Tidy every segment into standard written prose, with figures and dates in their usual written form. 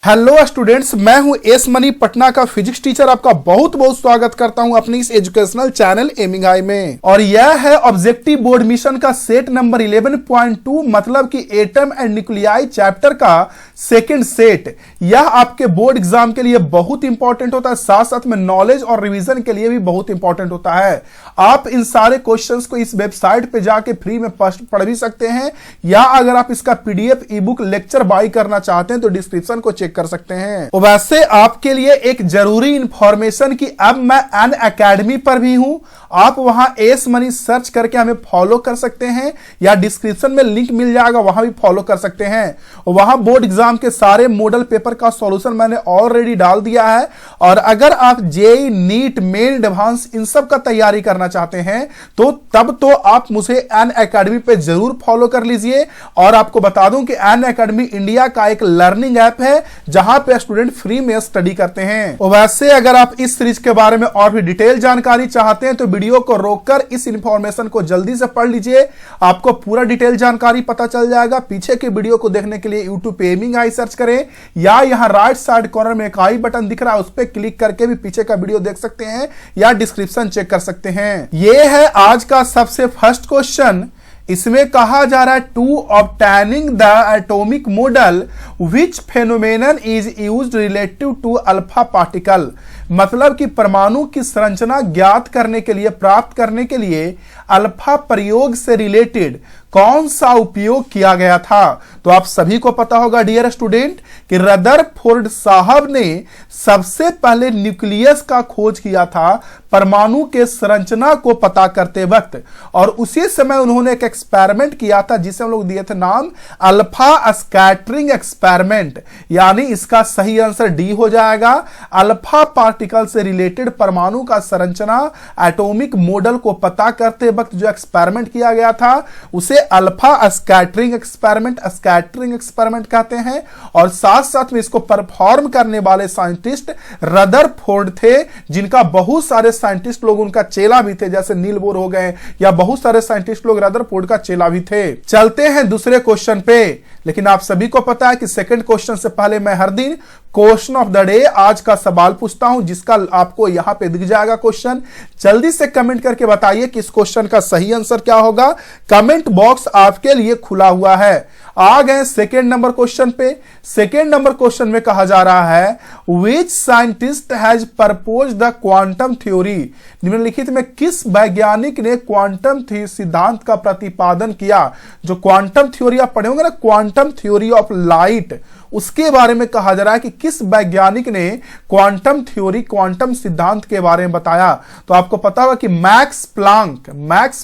Hello students, मैं हूं S money Patna का फिजिक्स टीचर। आपका बहुत बहुत स्वागत करता हूं अपनी इस एजुकेशनल चैनल एमिंग हाई में। और यह है ऑब्जेक्टिव बोर्ड मिशन का सेट नंबर 11.2, मतलब कि एटम एंड न्यूक्लियाई चैप्टर का सेकंड सेट। यह आपके बोर्ड एग्जाम के लिए बहुत इंपॉर्टेंट होता है, साथ साथ में नॉलेज और रिवीजन के लिए भी बहुत इंपॉर्टेंट होता है। आप इन सारे क्वेश्चंस को इस वेबसाइट पे जाके फ्री में पढ़ भी सकते हैं, या अगर आप इसका PDF e book lecture buy करना चाहते हैं तो डिस्क्रिप्शन को चेक कर सकते हैं। तो वैसे आपके लिए एक जरूरी इंफॉर्मेशन कि अब मैं अन अकेडमी पर भी हूं। आप वहां एस मनी सर्च करके हमें फॉलो कर सकते हैं, या डिस्क्रिप्शन में लिंक मिल जाएगा, वहां भी फॉलो कर सकते हैं। वहां बोर्ड एग्जाम के सारे मॉडल पेपर का सॉल्यूशन मैंने ऑलरेडी डाल दिया है। और अगर आप जेई, नीट, मेन, एडवांस इन सब का तैयारी करना चाहते हैं तो तब तो आप मुझे अन अकेडमी पे जरूर फॉलो कर लीजिए। और आपको बता दूं कि अन अकेडमी इंडिया का एक लर्निंग ऐप है जहां पे स्टूडेंट फ्री में स्टडी करते हैं। और वैसे अगर आप इस सीरीज के बारे में और भी डिटेल जानकारी चाहते हैं तो वीडियो को रोककर इस इंफॉर्मेशन को जल्दी से पढ़ लीजिए, आपको पूरा डिटेल जानकारी पता चल जाएगा। पीछे के वीडियो को देखने के लिए यूट्यूब पे एमिंग हाई सर्च करें, या यहां राइट साइड कॉर्नर में एक आई बटन दिख रहा है, उस पर क्लिक करके भी पीछे का वीडियो देख सकते हैं, या डिस्क्रिप्शन चेक कर सकते हैं। यह है आज का सबसे फर्स्ट क्वेश्चन। इसमें कहा जा रहा है to obtaining the atomic model which phenomenon is used relative to alpha particle, मतलब कि परमाणु की संरचना ज्ञात करने के लिए, प्राप्त करने के लिए अल्फा प्रयोग से रिलेटेड कौन सा उपयोग किया गया था। तो आप सभी को पता होगा डियर स्टूडेंट कि रदरफोर्ड साहब ने सबसे पहले न्यूक्लियस का खोज किया था परमाणु के संरचना को पता करते वक्त, और उसी समय उन्होंने एक एक्सपेरिमेंट किया था जिसे हम लोग दिए थे नाम अल्फा स्कैटरिंग एक्सपेरिमेंट। यानी इसका सही आंसर डी हो जाएगा। अल्फा पार्टिकल से रिलेटेड परमाणु का संरचना, एटॉमिक मॉडल को पता करते वक्त जो एक्सपेरिमेंट किया गया था उसे अल्फा स्कैटरिंग एक्सपेरिमेंट कहते हैं। और साथ साथ में इसको परफॉर्म करने वाले साइंटिस्ट रदरफोर्ड थे, जिनका बहुत सारे साइंटिस्ट लोग उनका चेला भी थे, जैसे नील बोर हो गए, या बहुत सारे साइंटिस्ट लोग रदरफोर्ड का चेला भी थे। चलते हैं दूसरे क्वेश्चन पे। लेकिन आप सभी को पता है कि सेकंड क्वेश्चन से पहले मैं हर दिन क्वेश्चन ऑफ द डे, आज का सवाल पूछता हूं, जिसका आपको यहां पे दिख जाएगा क्वेश्चन। जल्दी से कमेंट करके बताइए कि इस क्वेश्चन का सही आंसर क्या होगा। कमेंट बॉक्स आपके लिए खुला हुआ है। आ गए सेकेंड नंबर क्वेश्चन पे। सेकेंड नंबर क्वेश्चन में कहा जा रहा है which scientist has propose the quantum theory, निम्नलिखित में किस वैज्ञानिक ने क्वांटम सिद्धांत का प्रतिपादन किया। जो क्वांटम थ्योरी आप पढ़े होंगे ना, क्वांटम थ्योरी ऑफ लाइट, उसके बारे में कहा जा रहा है कि किस वैज्ञानिक ने क्वांटम थ्योरी, क्वांटम सिद्धांत के बारे में बताया। तो आपको पता होगा कि मैक्स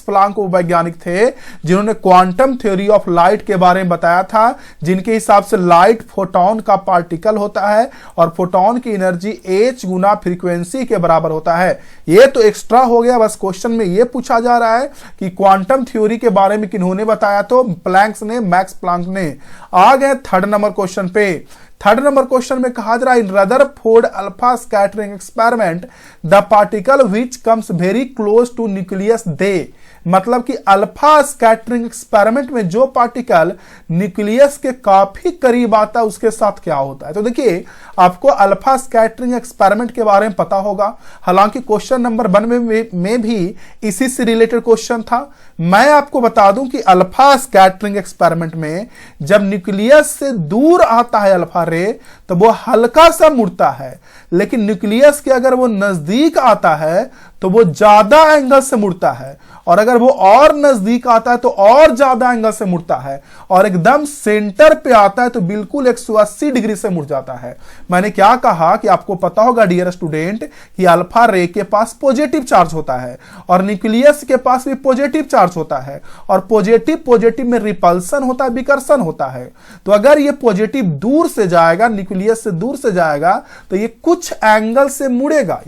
प्लांक वो वैज्ञानिक थे जिन्होंने क्वांटम थ्योरी ऑफ लाइट के बारे में बताया था, जिनके हिसाब से लाइट फोटोन का पार्टिकल होता है और फोटोन की एनर्जी h गुना फ्रीक्वेंसी के बराबर होता है। ये तो एक्स्ट्रा हो गया, बस क्वेश्चन में ये पूछा जा रहा है कि क्वांटम थ्योरी के बारे में किन्होंने बताया, तो मैक्स प्लांक ने। आ गए थर्ड नंबर क्वेश्चन पे। थर्ड नंबर क्वेश्चन में कहा जा रहा है in Rutherford alpha scattering experiment the particle which comes very close to nucleus they, मतलब कि अल्फा स्कैटरिंग एक्सपेरिमेंट में जो पार्टिकल न्यूक्लियस के काफी करीब आता है उसके साथ क्या होता है। तो देखिए, आपको अल्फा स्कैटरिंग एक्सपेरिमेंट के बारे में पता होगा, हालांकि क्वेश्चन नंबर 1 में भी इसी से रिलेटेड क्वेश्चन था। मैं आपको बता दूं कि अल्फा स्कैटरिंग एक्सपेरिमेंट में जब न्यूक्लियस से दूर आता है अल्फा रे तो वो हल्का सा मुड़ता है, लेकिन न्यूक्लियस के अगर वो नजदीक आता है तो वो ज्यादा एंगल से मुड़ता है, और अगर वो और नजदीक आता है तो और ज्यादा एंगल से मुड़ता है, और एकदम सेंटर पे आता है तो बिल्कुल 180 डिग्री से मुड़ जाता है। मैंने क्या कहा कि आपको पता होगा डियर स्टूडेंट कि अल्फा रे के पास पॉजिटिव चार्ज होता है और न्यूक्लियस के पास भी पॉजिटिव चार्ज होता है, और पॉजिटिव में रिपल्सन होता है, विकर्षण होता है। तो अगर ये पॉजिटिव दूर से जाएगा, न्यूक्लियस से दूर से जाएगा, तो ये कुछ एंगल से मुड़ेगा,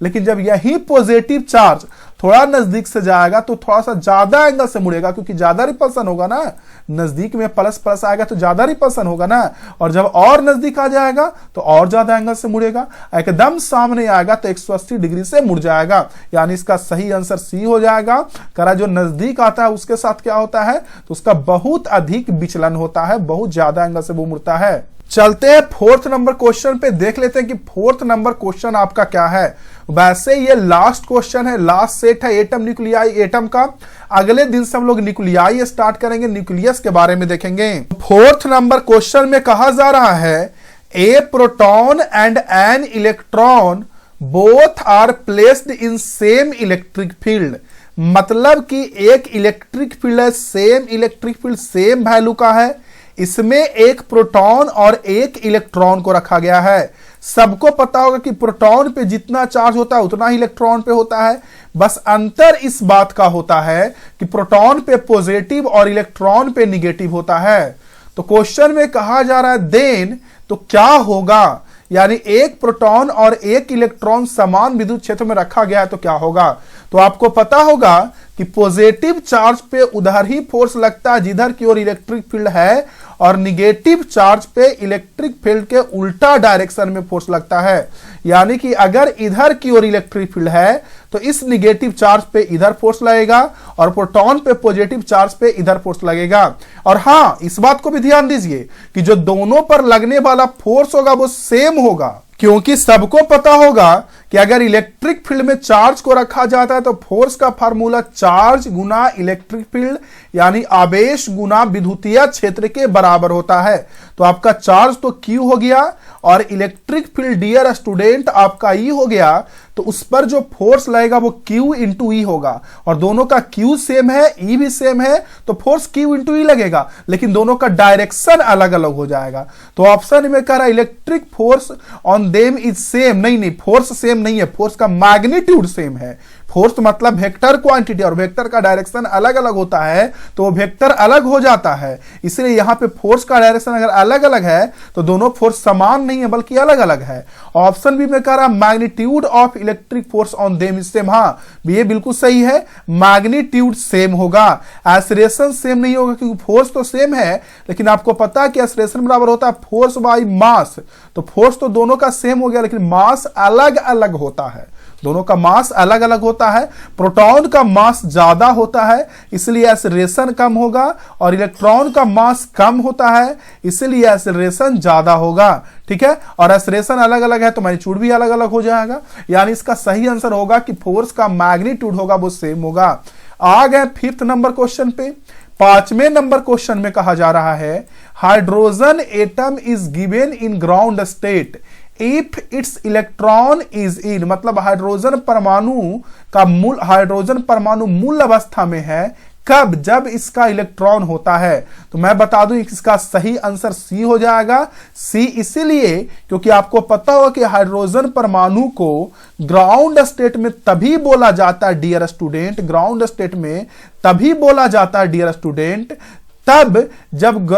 लेकिन जब यही पॉजिटिव चार्ज थोड़ा नजदीक से जाएगा तो थोड़ा सा ज्यादा एंगल से मुड़ेगा, क्योंकि ज्यादा रिपल्सन होगा ना, नजदीक में प्लस प्लस आएगा तो ज्यादा रिपल्सन होगा ना, और जब और नजदीक आ जाएगा तो और ज्यादा एंगल से मुड़ेगा, एकदम सामने आएगा तो 180 डिग्री से मुड़ जाएगा। यानी इसका सही आंसर सी हो जाएगा। करा जो नजदीक आता है उसके साथ क्या होता है, तो उसका बहुत अधिक विचलन होता है, बहुत ज्यादा एंगल से वो मुड़ता है। चलते हैं फोर्थ नंबर क्वेश्चन पे, देख लेते हैं कि फोर्थ नंबर क्वेश्चन आपका क्या है। वैसे ये लास्ट क्वेश्चन है, लास्ट सेट है एटम न्यूक्लियाई एटम का। अगले दिन से हम लोग न्यूक्लियाई स्टार्ट करेंगे, न्यूक्लियस के बारे में देखेंगे। फोर्थ नंबर क्वेश्चन में कहा जा रहा है a proton and an electron both are placed in same electric field. मतलब कि एक इलेक्ट्रिक फील्ड है, same electric field same value का है, इसमें एक प्रोटॉन और एक इलेक्ट्रॉन को रखा गया है। सबको पता होगा कि प्रोटॉन पे जितना चार्ज होता है उतना ही इलेक्ट्रॉन पे होता है, बस अंतर इस बात का होता है कि प्रोटॉन पे पॉजिटिव और इलेक्ट्रॉन पे निगेटिव होता है। तो क्वेश्चन में कहा जा रहा है देन, तो क्या होगा, यानी एक प्रोटॉन और एक इलेक्ट्रॉन समान विद्युत क्षेत्र में रखा गया है तो क्या होगा। तो आपको पता होगा कि पॉजिटिव चार्ज पे उधर ही फोर्स लगता है जिधर की ओर इलेक्ट्रिक फील्ड है, और निगेटिव चार्ज पे इलेक्ट्रिक फील्ड के उल्टा डायरेक्शन में फोर्स लगता है। यानी कि अगर इधर की ओर इलेक्ट्रिक फील्ड है तो इस निगेटिव चार्ज पे इधर फोर्स लगेगा, और प्रोटॉन पे पॉजिटिव चार्ज पे इधर फोर्स लगेगा। और हां, इस बात को भी ध्यान दीजिए कि जो दोनों पर लगने वाला फोर्स होगा वो सेम होगा, क्योंकि सबको पता होगा कि अगर इलेक्ट्रिक फील्ड में चार्ज को रखा जाता है तो फोर्स का फार्मूला चार्ज गुना इलेक्ट्रिक फील्ड यानी आवेश गुना विद्युतीय क्षेत्र के बराबर होता है। तो आपका चार्ज तो Q हो गया और इलेक्ट्रिक फील्ड डियर स्टूडेंट आपका E हो गया, तो उस पर जो फोर्स लगेगा वो Q इंटू E होगा, और दोनों का Q सेम है, E भी सेम है, तो फोर्स Q इंटू E लगेगा, लेकिन दोनों का डायरेक्शन अलग अलग हो जाएगा। तो ऑप्शन में कह रहा है electric force on them is same. नहीं, फोर्स सेम नहीं है, फोर्स का मैग्नीट्यूड सेम है। फोर्स मतलब वेक्टर क्वांटिटी, और वेक्टर का डायरेक्शन अलग अलग होता है तो वो वेक्टर अलग हो जाता है, इसलिए यहां पे फोर्स का डायरेक्शन अगर अलग अलग है तो दोनों फोर्स समान नहीं है बल्कि अलग अलग है। ऑप्शन बी में कह रहा magnitude of electric force on them is same. हाँ, ये बिल्कुल सही है, मैग्नीट्यूड सेम होगा, एक्सेलरेशन सेम नहीं होगा, क्योंकि फोर्स तो सेम है लेकिन आपको पता है कि एक्सेलरेशन बराबर होता है फोर्स बाई मास। तो फोर्स तो दोनों का सेम हो गया लेकिन मास अलग अलग होता है, दोनों का मास अलग अलग होता है। प्रोटॉन का मास ज्यादा होता है इसलिए एक्सेलरेशन कम होगा, और इलेक्ट्रॉन का मास कम होता है इसलिए एक्सेलरेशन ज्यादा होगा। ठीक है, और एक्सेलरेशन अलग अलग है तो मैग्नीट्यूड भी अलग अलग हो जाएगा, यानी इसका सही आंसर होगा कि फोर्स का मैग्नीट्यूड होगा वो सेम होगा। आ गए फिफ्थ नंबर क्वेश्चन पे। पांचवें नंबर क्वेश्चन में कहा जा रहा है hydrogen atom is given in ground state if it's electron is in. मतलब हाइड्रोजन परमाणु मूल अवस्था में है कब, जब इसका इलेक्ट्रॉन होता है। तो मैं बता दूं इसका सही आंसर सी हो जाएगा। सी इसीलिए क्योंकि आपको पता होगा कि हाइड्रोजन परमाणु को ग्राउंड स्टेट में तभी बोला जाता है डियर स्टूडेंट, ग्राउंड स्टेट में तभी बोला जाता है डियर स्टूडेंट तब जब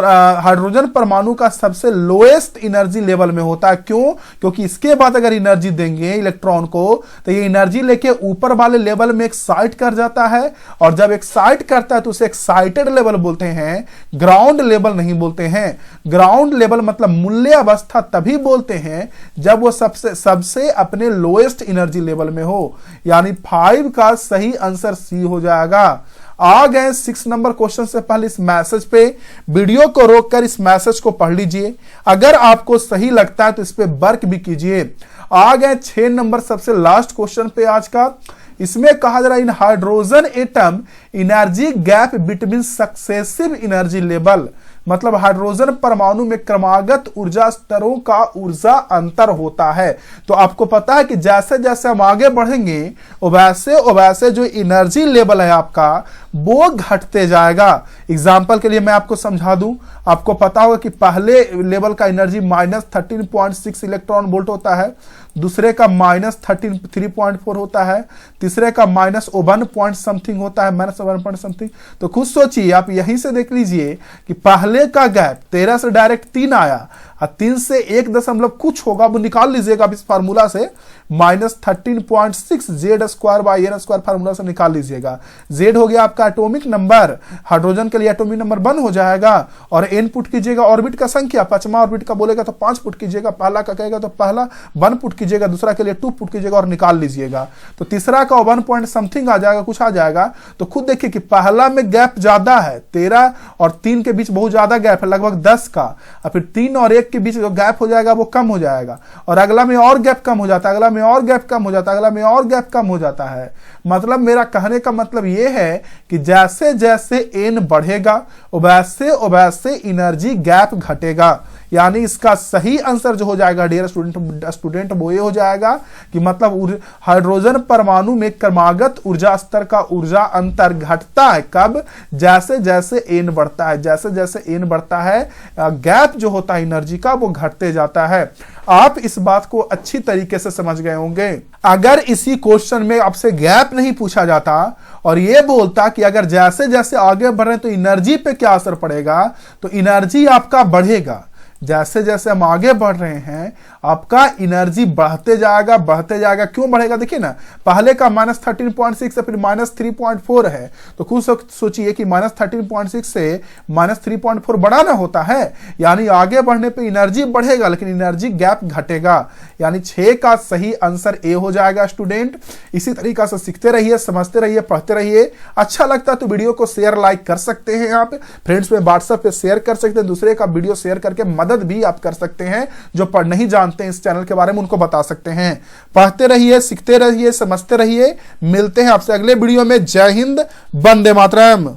हाइड्रोजन परमाणु का सबसे लोएस्ट एनर्जी लेवल में होता है। क्यों? क्योंकि इसके बाद अगर एनर्जी देंगे इलेक्ट्रॉन को तो ये एनर्जी लेके ऊपर वाले लेवल में एक्साइट कर जाता है, और जब एक्साइट करता है तो उसे एक्साइटेड लेवल बोलते हैं, ग्राउंड लेवल नहीं बोलते हैं। ग्राउंड लेवल मतलब मूल्य अवस्था तभी बोलते हैं जब वो सबसे अपने लोएस्ट एनर्जी लेवल में हो, यानी 5 का सही आंसर सी हो जाएगा। आ गए 6 नंबर क्वेश्चन से पहले इस मैसेज पे वीडियो को रोककर इस मैसेज को पढ़ लीजिए, अगर आपको सही लगता है तो इस पे वर्क भी कीजिए। आ गए 6 नंबर सबसे लास्ट क्वेश्चन पे आज का। इसमें कहा जा रहा है in hydrogen atom energy gap between successive energy level. मतलब हाइड्रोजन परमाणु में क्रमागत ऊर्जा स्तरों का ऊर्जा अंतर होता है। तो आपको पता है कि जैसे जैसे हम आगे बढ़ेंगे वैसे जो एनर्जी लेवल है आपका वो घटते जाएगा। एग्जाम्पल के लिए मैं आपको समझा दूं, आपको पता होगा कि पहले लेवल का एनर्जी -13.6 इलेक्ट्रॉन वोल्ट होता है, दूसरे का -3.4 होता है, तीसरे का -1 पॉइंट समथिंग होता है, -1 पॉइंट समथिंग। तो खुद सोचिए, आप यहीं से देख लीजिए कि पहले का गैप 13 से डायरेक्ट 3 आया, और 3 से 1 दशमलव कुछ होगा, वो निकाल लीजिएगा इस फार्मूला से, -13.6 Z² फार्मूला से निकाल लीजिएगा। Z हो गया आपका एटॉमिक नंबर, हाइड्रोजन के लिए एटॉमिक नंबर 1 हो जाएगा, और n पुट कीजिएगा ऑर्बिट का संख्या, 5वां ऑर्बिट का बोलेगा तो 5 पुट कीजिएगा, पहला का कहेगा तो पहला 1 पुट कीजिएगा, दूसरा के लिए 2 पुट कीजिएगा और निकाल लीजिएगा। तो तीसरा का 1 पॉइंट समथिंग आ जाएगा, कुछ आ जाएगा। तो खुद देखिए कि पहला में गैप ज्यादा है, 13 और 3 के बीच बहुत ज्यादा गैप है, लगभग 10 का, और फिर 3 और 1 के बीच जो गैप हो जाएगा वो कम हो जाएगा, और अगला में और गैप कम हो जाता है, अगला में और गैप कम हो जाता है, अगला में और गैप कम हो जाता है। मतलब मेरा कहने का मतलब ये है कि जैसे जैसे n बढ़ेगा वैसे वैसे एनर्जी गैप घटेगा। यानी इसका सही आंसर जो हो जाएगा डियर स्टूडेंट वो ये हो जाएगा कि मतलब हाइड्रोजन परमाणु में क्रमागत ऊर्जा स्तर का ऊर्जा अंतर घटता है। कब? जैसे जैसे n बढ़ता है, जैसे जैसे n बढ़ता है गैप जो होता है एनर्जी का वो घटते जाता है। आप इस बात को अच्छी तरीके से समझ गए होंगे। अगर इसी क्वेश्चन में आपसे गैप नहीं पूछा जाता और ये बोलता कि अगर जैसे जैसे आगे बढ़ रहे हैं तो एनर्जी पे क्या असर पड़ेगा, तो एनर्जी आपका बढ़ेगा। जैसे जैसे हम आगे बढ़ रहे हैं आपका एनर्जी बढ़ते जाएगा। क्यों बढ़ेगा? देखिए ना, पहले का -13.6 है, फिर -3.4 है, तो खुद सोचिए कि -13.6 से -3.4 बड़ा ना होता है। यानी आगे बढ़ने पे एनर्जी बढ़ेगा लेकिन एनर्जी गैप घटेगा। यानी 6 का सही आंसर ए हो जाएगा स्टूडेंट। इसी तरीका से सीखते रहिए, समझते रहिए, पढ़ते रहिए। अच्छा लगता है तो वीडियो को शेयर लाइक कर सकते हैं, आप फ्रेंड्स में व्हाट्सएप पे शेयर कर सकते हैं, दूसरे का वीडियो शेयर करके मदद भी आप कर सकते हैं। जो पढ़ नहीं जानते हैं इस चैनल के बारे में उनको बता सकते हैं। पढ़ते रहिए, सीखते रहिए, समझते रहिए। मिलते हैं आपसे अगले वीडियो में। जय हिंद, वंदे मातरम।